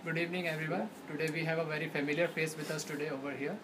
Good evening, everyone. Today we have a very familiar face with us today over here.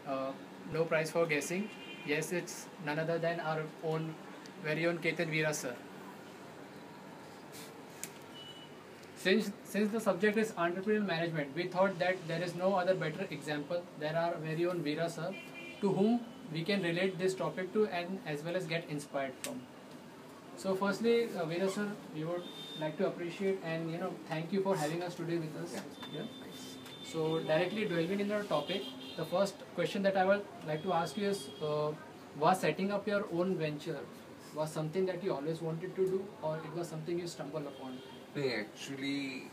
Uh, no prize for guessing. Yes, it's none other than our own, very own Ketan Vira sir. Since the subject is entrepreneurial management, we thought that there is no other better example than our very own Vira sir, to whom we can relate this topic to and as well as get inspired from. So, firstly, Veera sir, we would like to appreciate and thank you for having us today with us here. So, directly delving into the topic, the first question that I would like to ask you is: was setting up your own venture was something that you always wanted to do, or it was something you stumbled upon? No, actually,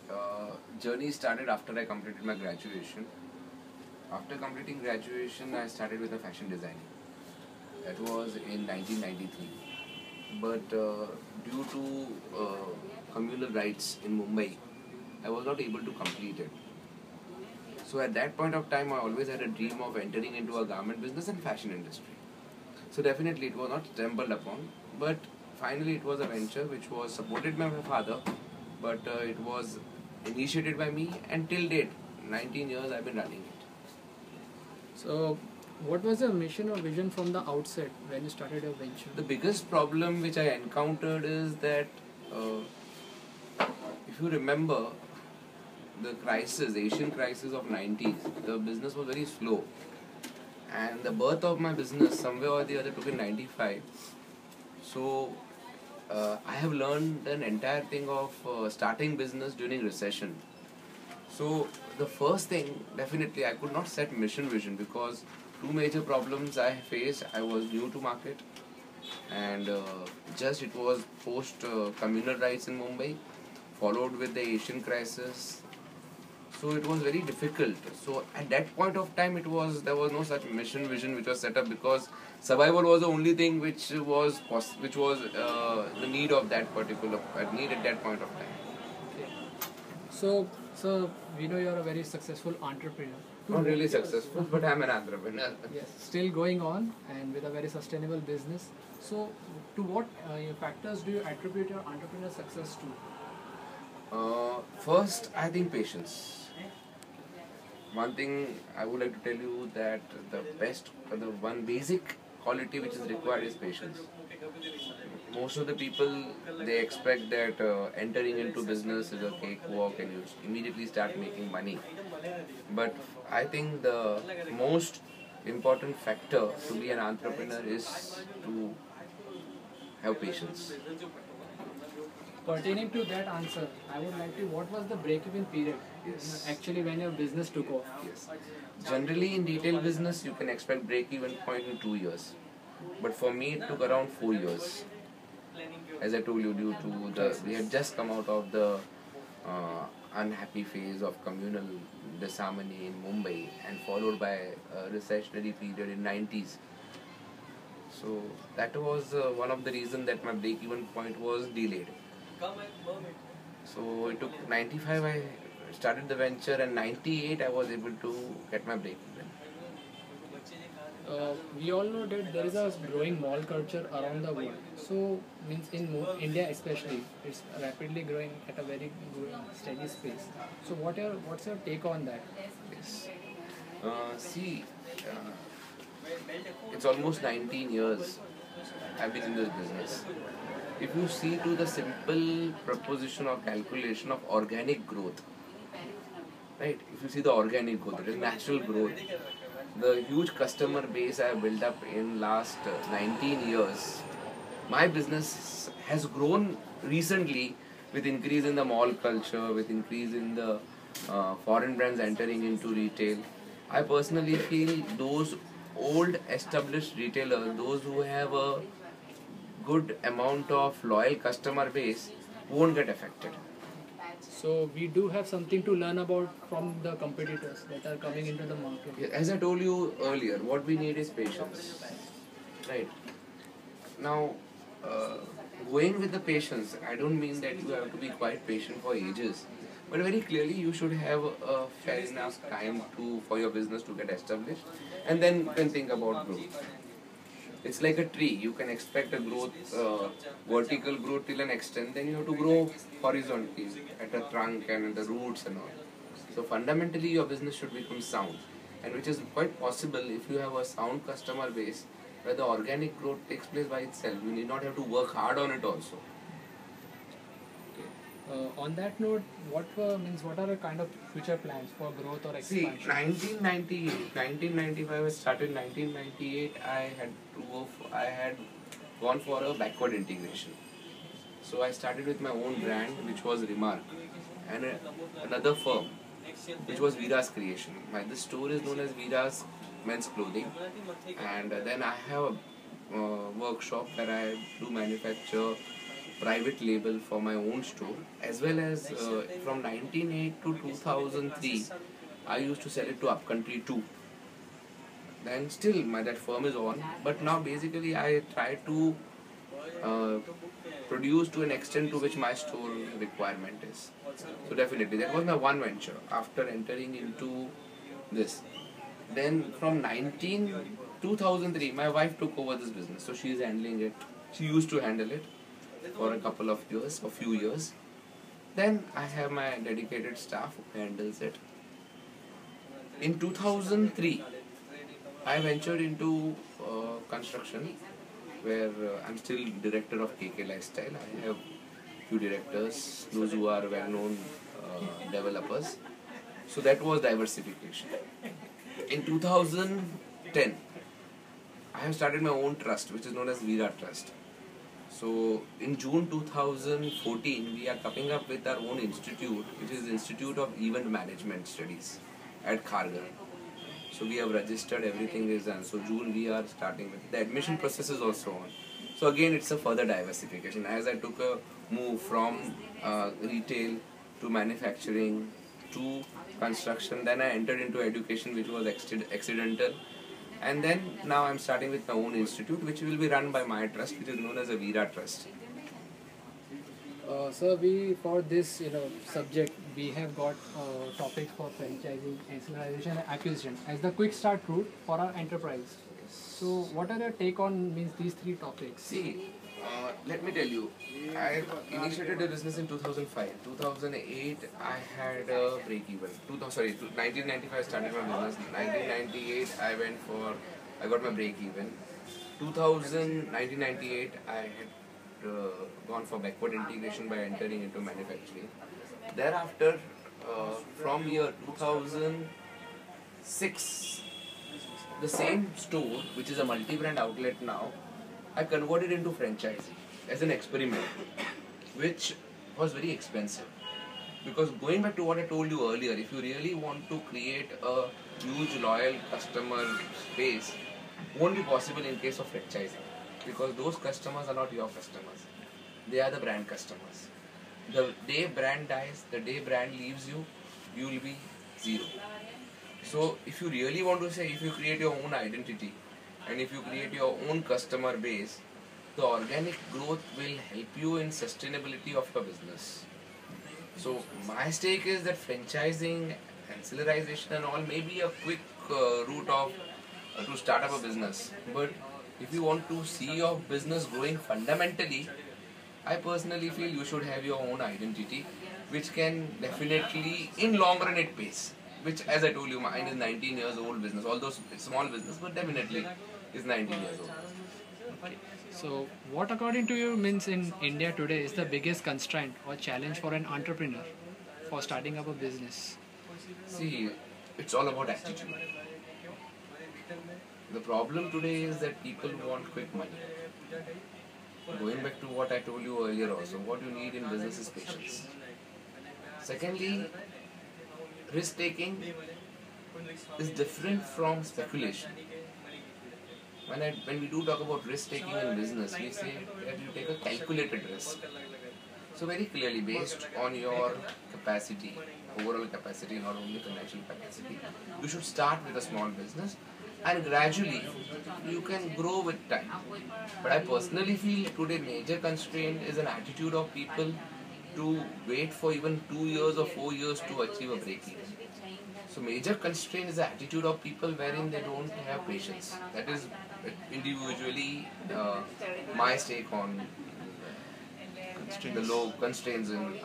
journey started after I completed my graduation. After completing graduation, I started with a fashion designing. That was in 1993. But due to communal rights in Mumbai, I was not able to complete it. So at that point of time, I always had a dream of entering into a garment business and fashion industry. So definitely it was not stumbled upon, but finally it was a venture which was supported by my father, but it was initiated by me, and till date, 19 years I've been running it. So, what was your mission or vision from the outset when you started your venture? The biggest problem which I encountered is that if you remember the crisis, Asian crisis of 90s, the business was very slow. And the birth of my business somewhere or the other took in 95. So I have learned an entire thing of starting business during recession. So the first thing, definitely I could not set mission vision because two major problems I faced. I was new to market, and just it was post communal rights in Mumbai, followed with the Asian crisis. So it was very difficult. So at that point of time, there was no such mission vision which was set up, because survival was the only thing which was the need of that particular need at that point of time. Okay. So we know you're a very successful entrepreneur. Not really successful, but I'm an entrepreneur. Yes, still going on and with a very sustainable business. So, to what factors do you attribute your entrepreneur success to? First, I think patience. One thing I would like to tell you, that the one basic quality which is required is patience. Most of the people, they expect that entering into business is a cakewalk and you immediately start making money. But I think the most important factor to be an entrepreneur is to have patience. Pertaining to that answer, I would like to, what was the break-even period? Yes. Actually, when your business took off? Yes. Generally, in retail business, you can expect break-even point in 2 years. But for me, it took around 4 years. As I told you, we had just come out of the unhappy phase of communal disharmony in Mumbai, and followed by a recessionary period in 90s. So that was one of the reasons that my break-even point was delayed. So it took 95, I started the venture, and 98 I was able to get my break even. We all know that there is a growing mall culture around the world. So, means in India especially, it's rapidly growing at a very steady pace. So, what's your take on that? Yes. See, it's almost 19 years I've been in this business. If you see to the simple proposition or calculation of organic growth, right? If you see the organic growth, it is natural growth. The huge customer base I have built up in last 19 years, my business has grown recently with increase in the mall culture, with increase in the foreign brands entering into retail. I personally feel those old established retailers, those who have a good amount of loyal customer base, won't get affected. So, we do have something to learn about from the competitors that are coming into the market. As I told you earlier, what we need is patience. Right. Now, going with the patience, I don't mean that you have to be quite patient for ages, but very clearly you should have a fair enough time for your business to get established, and then you can think about growth. It's like a tree. You can expect a growth, vertical growth till an extent. Then you have to grow horizontally at a trunk and at the roots and all. So fundamentally your business should become sound, and which is quite possible if you have a sound customer base where the organic growth takes place by itself. You need not have to work hard on it also. On that note, what are the kind of future plans for growth or See, expansion? 1995 I started. 1998 I had gone for a backward integration. So I started with my own brand, which was Remark, and another firm, which was Vira's creation. This store is known as Vira's men's clothing, and then I have a workshop where I do manufacture private label for my own store, as well as from 1908 to 2003 I used to sell it to upcountry too. Then still that firm is on, but now basically I try to uh, produce to an extent to which my store requirement is. So definitely that was my one venture after entering into this. Then from 2003 my wife took over this business, so she is handling it. She used to handle it for a couple of years, a few years. Then I have my dedicated staff who handles it. In 2003 I ventured into construction, where I'm still director of KK Lifestyle. I have few directors, those who are well-known developers. So that was diversification. In 2010, I have started my own trust, which is known as Vira Trust. So in June 2014, we are coming up with our own institute, which is Institute of Event Management Studies at Kharghar. So we have registered, everything is done. So June we are starting with. The admission process is also on. So again it's a further diversification. As I took a move from retail to manufacturing to construction, then I entered into education, which was accidental. And then now I'm starting with my own institute, which will be run by my trust, which is known as a Vira Trust. Sir, we for this subject we have got topics for franchising, ancillarization, and acquisition as the quick start route for our enterprise. So, what are your take on these three topics? See, let me tell you, I initiated the business in 2005. 2008, I had a break even. 1995 I started my business. 1998 I got my break even. 1998 I had gone for backward integration by entering into manufacturing. Thereafter, from year 2006, the same store, which is a multi-brand outlet now, I converted into franchising as an experiment, which was very expensive. Because going back to what I told you earlier, if you really want to create a huge loyal customer base, won't be possible in case of franchising. Because those customers are not your customers. They are the brand customers. The day brand dies, the day brand leaves you, you will be zero. So if you really want to say, if you create your own identity and if you create your own customer base, the organic growth will help you in sustainability of your business. So my stake is that franchising, ancillarization and all may be a quick route of to start up a business. But if you want to see your business growing fundamentally, I personally feel you should have your own identity, which can definitely, in long run, it pays. Which, as I told you, mine is 19 years old business. Although it's small business, but definitely is 19 years old. Okay. So, what according to you means in India today is the biggest constraint or challenge for an entrepreneur for starting up a business? See, it's all about attitude. The problem today is that people want quick money. Going back to what I told you earlier also, what you need in business is patience. Secondly, risk taking is different from speculation. When we do talk about risk taking in business, we say that you take a calculated risk. So very clearly, based on your capacity, overall capacity, not only financial capacity, you should start with a small business and gradually you can grow with time. But I personally feel today major constraint is an attitude of people to wait for even 2 years or 4 years to achieve a break-even. So major constraint is the attitude of people wherein they don't have patience. That is individually my stake on the low constraints in.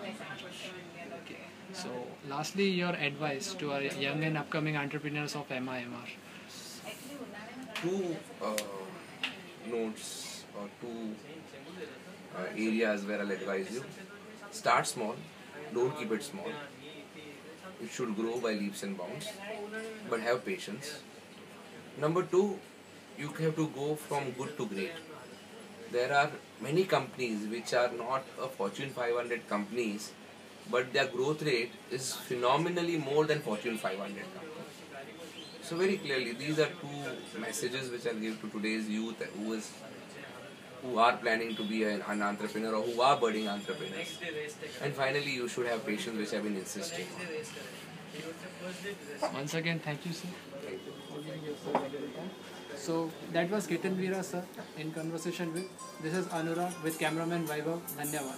Okay. So, lastly, your advice to our young and upcoming entrepreneurs of MIMR. Two notes or two areas where I'll advise you. Start small, don't keep it small. It should grow by leaps and bounds, but have patience. Number two, you have to go from good to great. There are many companies which are not a Fortune 500 companies, but their growth rate is phenomenally more than Fortune 500 companies. So very clearly, these are two messages which I'll give to today's youth who are planning to be an entrepreneur or who are budding entrepreneurs. And finally, you should have patience, which I've been insisting on. Once again, thank you, sir. Thank you. So that was Ketan Vira, sir, in conversation with. This is Anurag with cameraman Vaibhav. Dhanyavad.